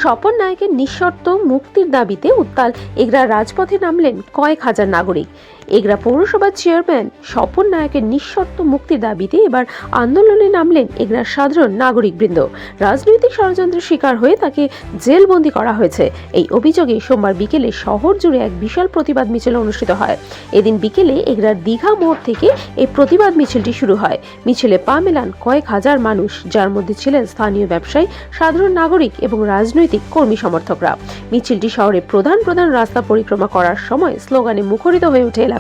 স্বপন নায়কের নিঃশর্ত মুক্তির দাবিতে উত্তাল এগরার রাজপথে নামলেন কয়েক হাজার নাগরিক। এগরা পৌরসভার চেয়ারম্যান স্বপন নায়কের নিঃশর্ত মুক্তির দাবিতে এবার আন্দোলনে নামলেন এগরার সাধারণ নাগরিকবৃন্দ। রাজনৈতিক ষড়যন্ত্রের শিকার হয়ে তাকে জেলবন্দি করা হয়েছে। এই অভিযোগে সোমবার বিকেলে শহর জুড়ে এক বিশাল প্রতিবাদ মিছিল অনুষ্ঠিত হয়। এদিন বিকেলে এগরার দীঘা মোড় থেকে এই প্রতিবাদ মিছিলটি শুরু হয়। মিছিলে পা মেলান কয়েক হাজার মানুষ, যার মধ্যে ছিলেন স্থানীয় ব্যবসায়ী, সাধারণ নাগরিক এবং রাজনৈতিক কর্মী সমর্থকরা। মিছিলটি শহরের প্রধান রাস্তা পরিক্রমা করার সময় স্লোগানে মুখরিত হয়ে ওঠে এলাকা।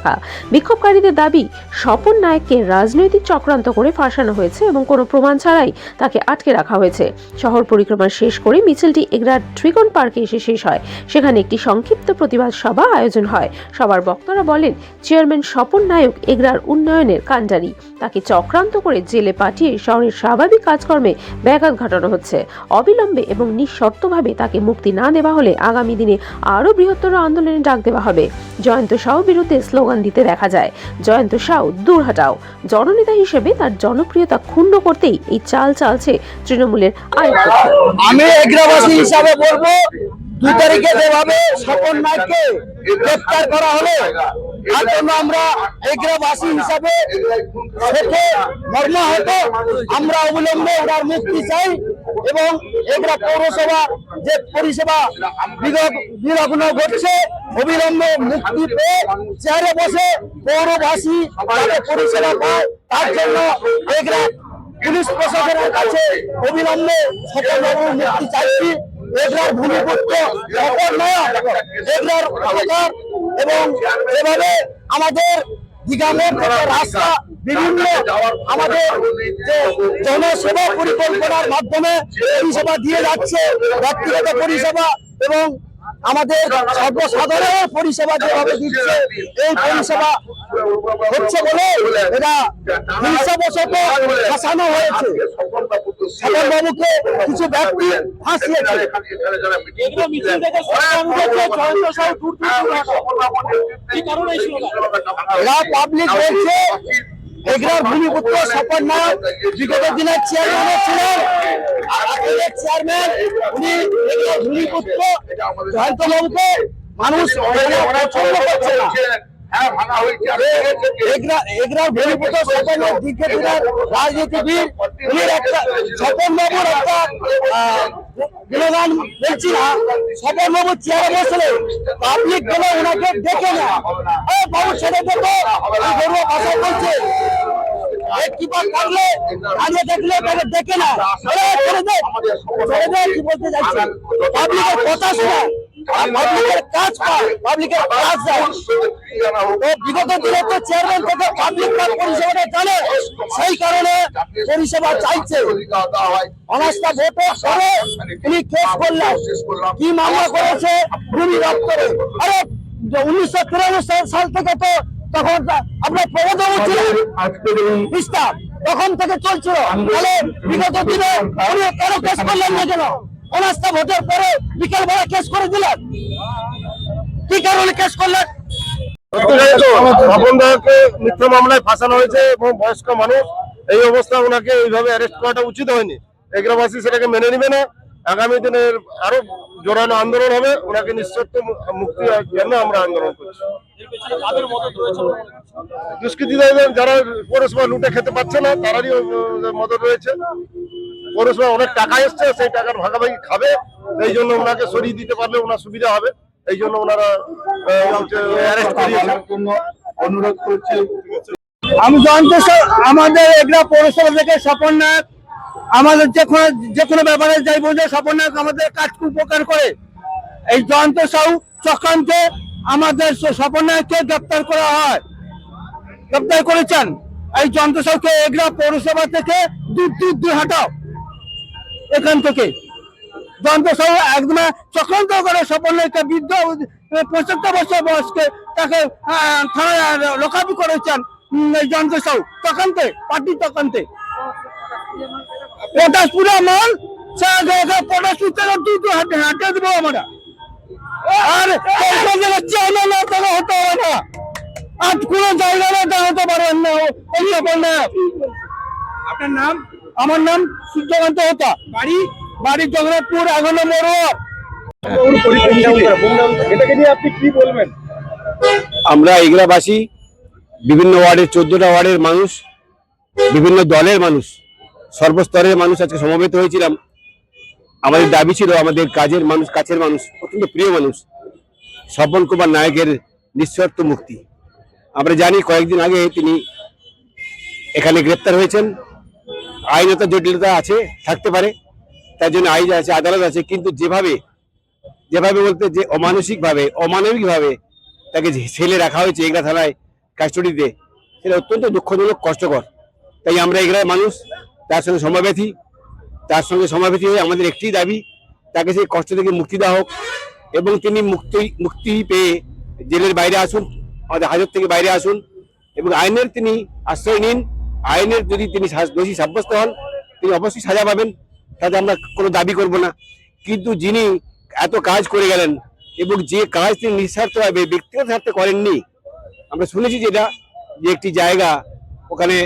বিক্ষোভকারীদের দাবি, স্বপন নায়ককে রাজনৈতিক চক্রান্ত করে ফাঁসানো হয়েছে এবং কোনো প্রমাণ ছাড়াই তাকে আটকে রাখা হয়েছে। শহর পরিক্রমা শেষ করে মিছিলটি এগরার ট্রিকন পার্কে এসে শেষ হয়। সেখানে একটি সংক্ষিপ্ত প্রতিবাদ সভা আয়োজন হয়। সবার বক্তারা বলেন, চেয়ারম্যান স্বপন নায়ক এগরার উন্নয়নের কাণ্ডারি। তাকে চক্রান্ত করে জেলে পাঠিয়ে শহরের স্বাভাবিক কাজকর্মে ব্যাঘাত ঘটানো হচ্ছে। অবিলম্বে এবং নিঃশর্তভাবে তাকে মুক্তি না দেওয়া হলে আগামী দিনে আরও বৃহত্তর আন্দোলনের ডাক দেওয়া হবে। জয়ন্ত সাউ বিরুদ্ধে স্লোগান দিতে দেখা যায়, জয়ন্ত সাউ দূর হাটাও। জননেতা হিসেবে তার জনপ্রিয়তা ক্ষুণ্ণ করতেই এই চাল চালছে তৃণমূলের আরেক পক্ষ। আমি এগ্রাবাসী হিসাবে বলবো, 2 তারিখে যেভাবে স্বপন নায়ককে গ্রেফতার করা হলো, তার জন্য আমরা এগ্রাবাসী হিসাবে মর্মাহত। আমরা অবিলম্বে ওনার মুক্তি চাই এবং এগ্রা পৌরসভা যে পরিষেবা বিলগ্ন ঘটছে, অবিলম্বে মুক্তি পেয়ে চেয়ারে বসে পৌরবাসী যাতে পরিষেবা পায়, তার জন্য এগ্রা পুলিশ প্রশাসনের কাছে অবিলম্বে স্বপনবাবুর মুক্তি চাইছি। এগরার ভূমিপুত্র স্বপন নায়ক, এগরার অধিকার এবং যেভাবে আমাদের দীঘামোড় থেকে রাস্তা বিভিন্ন আমাদের যে জনসেবা পরিকল্পনার মাধ্যমে পরিষেবা দিয়ে যাচ্ছে, ব্যক্তিগত পরিষেবা এবং আমাদের সর্বসাধারণের পরিষেবা যেভাবে দিচ্ছে, এই পরিষেবা হচ্ছে বলে এটা হিংসাবশত ফাঁসানো হয়েছে। স্বপনবাবুকে কিছু ব্যক্তি ফাঁসিয়েছে। এরা পাবলিক বলছে এগরার ভূমিপুত্র স্বপন নায়ক বিগত দিনের চেয়ারম্যান ছিলেন। চেয়ারম্যান উনি এগরার ভূমিপুত্র জয়ন্ত বাবুকে মানুষ পছন্দ করছে না। এগরার ভূমিপুত্র স্বপন দীর্ঘদিনের রাজনীতিবিদ, উনি একটা স্বপন বাবুর একটা বিনোদন বলছি না। স্বপন বাবু চেয়ারে বসলে পাবলিক গেলে ওনাকে দেখে না, বাবুর সাথে দেখো গরুয়া ভাষায় বলছে, কিপার থাকলে দাঁড়িয়ে থাকলে তাকে দেখে না, কি বলতে চাইছে, পাবলিকের কথা শোনা, পাবলিকের কাজ পায়, পাবলিকের কাজ যায়। বিগত দিনে তো চেয়ারম্যান থেকে পাবলিক পরিষেবাটা জানে, সেই কারণে পরিষেবা চাইছে। অনাস্থা ভোটের পরে উনি কেস করলেন, কি মামলা করেছে ভূমি দপ্তরে। আরে 1993 সাল থেকে তো তখন আপনার প্রবর্তন ছিলেন বিস্তার, তখন থেকে চলছিল। তাহলে বিগত দিনে উনি কেন কেস করলেন না? কেন অনাস্থা ভোটের পরে বিকেল বেলা কেস করে দিলেন? কি কারণে কেস করলেন? স্বপন নায়ককে মিথ্যা মামলায় ফাঁসানো হয়েছে এবং বয়স্ক মানুষ, এই অবস্থা ওনাকে এইভাবে অ্যারেস্ট করাটা উচিত হয়নি। এগ্রাবাসী সেটাকে মেনে নিবে না। আগামী দিনের আরো জোরালো আন্দোলন হবে। ওনাকে নিঃশর্ত মুক্তির জন্য আমরা আন্দোলন করছি। দুষ্কৃতীদের যারা পৌরসভা লুটে খেতে পারছে না, তারারই মদত রয়েছে। পৌরসভা অনেক টাকা এসছে, সেই টাকার ভাগাভাগি খাবে। এই জন্য ওনাকে সরিয়ে দিতে পারলে ওনার সুবিধা হবে, এই জন্য ওনারা অ্যারেস্ট করিয়েছেন। অনুরোধ করছি। আমি জয়ন্ত সাউ, আমাদের এগরা পৌরসভা থেকে স্বপন নায়ক আমাদের যে কোনো ব্যাপারে যাই বলছে, স্বপন নায়ক আমাদের কাজ উপকার করে। এই জয়ন্ত সাউ চক্রান্তে আমাদের স্বপন নায়ককে গ্রেপ্তার করা হয়, গ্রেপ্তার করেছেন। এই জয়ন্ত সাউকে এগরা পৌরসভা থেকে দূর হাঁটাও এখান থেকে। জয়ন্ত সাউ একদম চক্রান্ত করে স্বপন নায়ককে, বৃদ্ধ 75 বছর বয়সকে তাকে থানায় লোকাপি করেছেন। জয়ন্ত সাউ চক্রান্তে, পার্টি চক্রান্তে পটাশপুরা মাল পটাশপুর থেকে হাঁটে দেবো আমরা। আর চেয়ারম্যান হতে হবে না, আজ কোনো জায়গায় দাঁড়াতে পারেন না। আপনার নাম? আমার নাম সূর্যকান্ত হোতা, বাড়ি জগন্নাথপুর 11 নম্বর। এটাকে নিয়ে আপনি কি বলবেন? আমরা এগরাবাসী বিভিন্ন ওয়ার্ডের 14টা ওয়ার্ডের মানুষ, বিভিন্ন দলের মানুষ, সর্বস্তরের মানুষ আজকে সমবেত হয়েছিলাম। আমাদের দাবি ছিল আমাদের কাছের মানুষ, অত্যন্ত প্রিয় মানুষ স্বপন কুমার নায়কের নিঃশর্ত মুক্তি। আমরা জানি কয়েকদিন আগে তিনি এখানে গ্রেপ্তার হয়েছেন। আইনত জটিলতা আছে, থাকতে পারে, তার জন্য আইন আছে, আদালত আছে, কিন্তু যেভাবে বলতে যে অমানবিকভাবে তাকে ছেলে রাখা হয়েছে এগরা থানায় কাস্টডিতে, সেটা অত্যন্ত দুঃখজনক, কষ্টকর। তাই আমরা এগরার মানুষ তার সঙ্গে সমাবেশী হয়ে আমাদের একটি দাবি, তাকে সেই কষ্ট থেকে মুক্তি দেওয়া হোক এবং তিনি মুক্তি পেয়ে জেলের বাইরে আসুন, আমাদের হাজত থেকে বাইরে আসুন এবং আইনের তিনি আশ্রয় নিন। আইনের যদি তিনি দোষী সাব্যস্ত হন, তিনি অবশ্যই সাজা পাবেন, তাতে আমরা কোনো দাবি করব না। কিন্তু যিনি এত কাজ করে গেলেন এবং যে কাজ তিনি নিঃস্বার্থভাবে ব্যক্তিগত স্বার্থে করেননি, আমরা শুনেছি যে একটি জায়গা ওখানে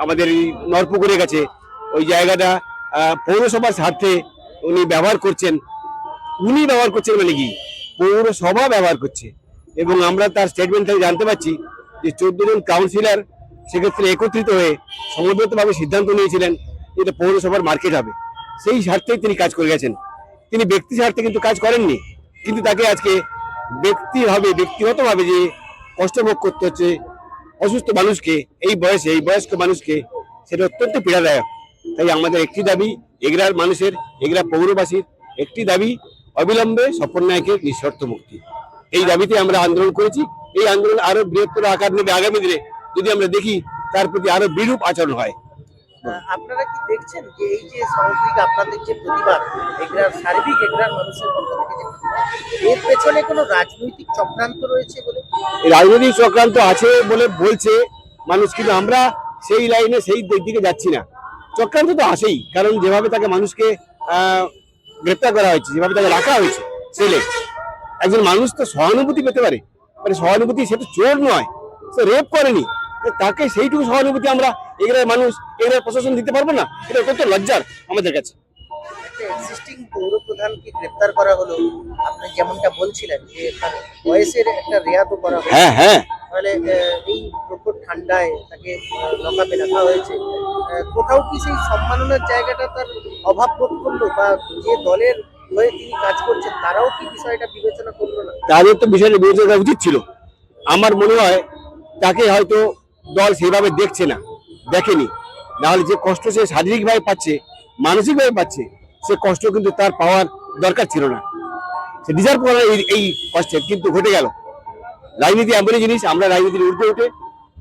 আমাদের এই নরপুকুরের কাছে, ওই জায়গাটা পৌরসভার স্বার্থে উনি ব্যবহার করছেন মানে কি পৌরসভা ব্যবহার করছে। এবং আমরা তার স্টেটমেন্ট থেকে জানতে পারছি যে 14 জন কাউন্সিলর সেক্ষেত্রে একত্রিত হয়ে সমবেতভাবে সিদ্ধান্ত নিয়েছিলেন যে এটা পৌরসভার মার্কেট হবে। সেই স্বার্থেই তিনি কাজ করে গেছেন, তিনি ব্যক্তি স্বার্থে কিন্তু কাজ করেননি। কিন্তু তাকে আজকে ব্যক্তিগতভাবে যে কষ্ট ভোগ করতে হচ্ছে অসুস্থ মানুষকে, এই বয়স্ক মানুষকে, সেটা অত্যন্ত পীড়াদায়ক। তাই আমাদের একটি দাবি, এগরা পৌরবাসীর একটি দাবি, অবিলম্বে স্বপন নায়কের নিঃশর্ত মুক্তি। এই দাবিতে আমরা আন্দোলন করেছি। এই আন্দোলন আরো বৃহত্তর আকার নেবে আগামী দিনে, যদি আমরা দেখি তার প্রতি আরো বিরূপ আচরণ হয়। আপনারা কি দেখছেন যে এই যে সামগ্রিক আপনাদের যে প্রতিবাদ সার্বিক এগরার মানুষের পক্ষ থেকে যে এর পেছনে কোনো রাজনৈতিক চক্রান্ত রয়েছে বলে? রাজনৈতিক চক্রান্ত আছে বলে বলছে মানুষ, কিন্তু আমরা সেই লাইনে সেই দিকে যাচ্ছি না। চক্রান্ত তো আসেই, কারণ যেভাবে তাকে মানুষকে গ্রেপ্তার করা হয়েছে, যেভাবে তাকে রাখা হয়েছে ছেলে, একজন মানুষ তো সহানুভূতি পেতে পারে, মানে সহানুভূতি, সে তো চোর নয়, সে রেপ করেনি, তাকে সেইটুকু সহানুভূতি আমরা এগরার প্রশাসন দিতে পারবো না? এটা অত্যন্ত লজ্জার আমাদের কাছে। একটা এক্সিস্টিং পৌর প্রধানকে গ্রেপ্তার করা হলো, আপনি যেমনটা বলছিলেন যে বয়সের একটা রেয়াতও করা হলো। হ্যাঁ, তাহলে এই প্রখর ঠান্ডায় তাকে লকআপে রাখা হয়েছে। কোথাও কি সেই সম্মাননার জায়গাটা তার অভাব বোধ করলো, বা যে দলের হয়ে তিনি কাজ করছেন তারাও কি বিষয়টা বিবেচনা করলো না? তাদের তো বিষয়টা বিবেচনা করা উচিত ছিল। আমার মনে হয় তাকে হয়তো দল সেইভাবে দেখেনি, নাহলে যে কষ্ট সে শারীরিকভাবে পাচ্ছে, মানসিকভাবে পাচ্ছে, সে কষ্ট কিন্তু তার পাওয়ার দরকার ছিল না, সে ডিজার্ভ করে এই কষ্টের, কিন্তু ঘটে গেল। রাজনীতি এমনই জিনিস, আমরা রাজনীতির ঊর্ধ্বে উঠে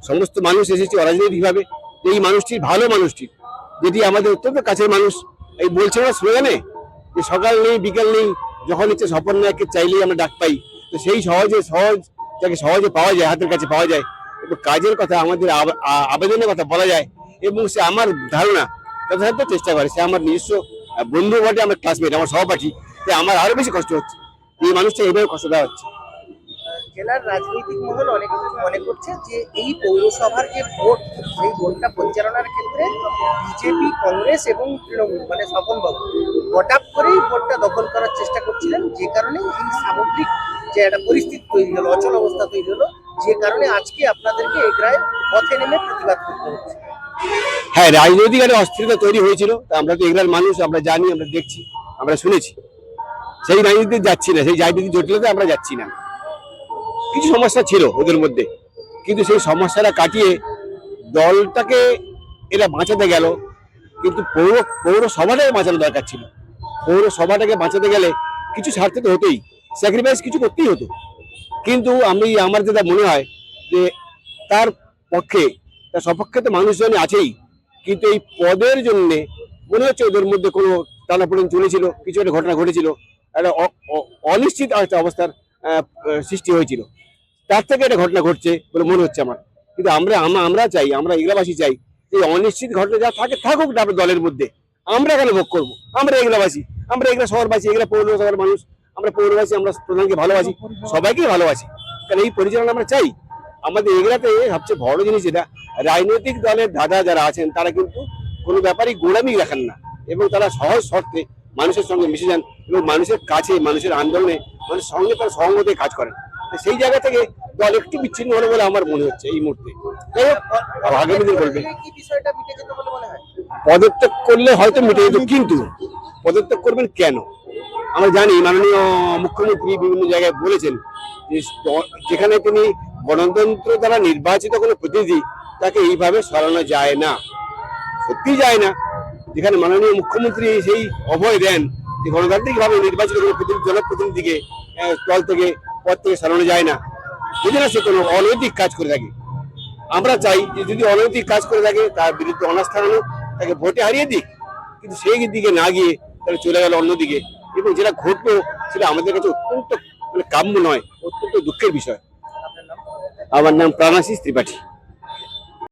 সমস্ত মানুষ এসেছি অরাজনৈতিকভাবে। এই মানুষটির, ভালো মানুষটির, যেটি আমাদের অত্যন্ত কাছের মানুষ, এই বলছে না স্লোগানে যে সকাল নেই বিকাল নেই, যখন ইচ্ছে স্বপন নায়ককে চাইলেই আমরা ডাক পাই। তো সেই যাকে সহজে পাওয়া যায়, হাতের কাছে পাওয়া যায়, এবং কাজের কথা, আমাদের আবেদনের কথা বলা যায়, এবং সে আমার ধারণা যথাযথ চেষ্টা করে। সে আমার নিজস্ব বন্ধু বটে, আমার ক্লাসমেট, আমার সহপাঠী, তাই আমার আরো বেশি কষ্ট হচ্ছে, এই মানুষটা এইভাবে কষ্ট দেওয়া হচ্ছে। জেলার রাজনৈতিক মহল অনেক কিছু মনে করছে যে এই পৌরসভার যে ভোট, সেই ভোটটা পরিচালনার ক্ষেত্রে বিজেপি, কংগ্রেস এবং তৃণমূল, মানে স্বপনবাবু হঠাৎ করেই ভোটটা দখল করার চেষ্টা করছিলেন, যে কারণে এই সামগ্রিক যে একটা পরিস্থিতি তৈরি হলো, অচল অবস্থা তৈরি হলো, যে কারণে আজকে আপনাদেরকে এগরায় পথে নেমে প্রতিবাদ করতে হচ্ছে। হ্যাঁ, রাজনৈতিক একটা অস্থিরতা তৈরি হয়েছিল, তা আমরা তো এগরার মানুষ, আমরা জানি, আমরা দেখছি, আমরা শুনেছি। সেই রাজনীতিতে যাচ্ছি না, সেই রাজনীতি জটিলতা আমরা যাচ্ছি না। কিছু সমস্যা ছিল ওদের মধ্যে, কিন্তু সেই সমস্যাটা কাটিয়ে দলটাকে এরা বাঁচাতে গেল। কিন্তু পৌরসভাটাকে বাঁচানো দরকার ছিল। পৌরসভাটাকে বাঁচাতে গেলে কিছু ছাড়তে তো হতোই, স্যাক্রিফাইস কিছু করতেই হতো। কিন্তু আমার যেটা মনে হয় যে তার সপক্ষে তো মানুষজন আছেই, কিন্তু এই পদের জন্য মনে হচ্ছে ওদের মধ্যে কোনো টানাপোড়েন চলেছিল, কিছু একটা ঘটনা ঘটেছিল, একটা অনিশ্চিত একটা অবস্থার সৃষ্টি হয়েছিল, তার থেকে একটা ঘটনা ঘটছে বলে মনে হচ্ছে আমার। কিন্তু আমরা চাই, আমরা এগরাবাসী চাই, এই অনিশ্চিত ঘটনা যা থাকুক না দলের মধ্যে, আমরা কেন ভোগ করবো? আমরা এগরাবাসী, আমরা এগরা শহরবাসী, এগরা পৌরসভার মানুষ, আমরা পৌরবাসী, আমরা প্রধানকে ভালোবাসি, সবাইকে ভালোবাসি, কারণ এই পরিচালনা আমরা চাই। আমাদের এগরাতে সবচেয়ে বড় জিনিস এটা, রাজনৈতিক দলের দাদা যারা আছেন তারা কিন্তু কোনো ব্যাপারই গোড়ামি রাখেন না, এবং তারা সহজ শর্তে মানুষের সঙ্গে মিশে যান এবং মানুষের কাছে, মানুষের আন্দোলনে, মানুষের সঙ্গে তারা সহমতে কাজ করেন। তো সেই জায়গা থেকে দল একটু বিচ্ছিন্ন হলো বলে আমার মনে হচ্ছে এই মুহূর্তে। যাই হোক, আগামী দিন বলবে। কি বিষয়টা মিটে যেত বলে মনে হয়? পদত্যাগ করলে হয়তো মিটে যেত, কিন্তু পদত্যাগ করবেন কেন? আমরা জানি মাননীয় মুখ্যমন্ত্রী বিভিন্ন জায়গায় বলেছেন যে যেখানে তিনি গণতন্ত্র দ্বারা নির্বাচিত কোনো প্রতিনিধি, তাকে এইভাবে সরানো যায় না, সত্যি যায় না। যেখানে মাননীয় মুখ্যমন্ত্রী সেই অভয় দেন যে গণতান্ত্রিক ভাবে নির্বাচিত কোনো জনপ্রতিনিধিকে দল থেকে, পদ থেকে সরানো যায় না, যদি না সে কোনো অনৈতিক কাজ করে থাকে। আমরা চাই যে যদি অনৈতিক কাজ করে থাকে তার বিরুদ্ধে অনাস্থা আনুক, তাকে ভোটে হারিয়ে দিক, কিন্তু সেই দিকে না গিয়ে তারা চলে গেল অন্যদিকে, এবং যেটা ঘটলো সেটা আমাদের কাছে অত্যন্ত কাম্য নয়, অত্যন্ত দুঃখের বিষয়। আমার নাম প্রাণাশিস ত্রিপাঠী।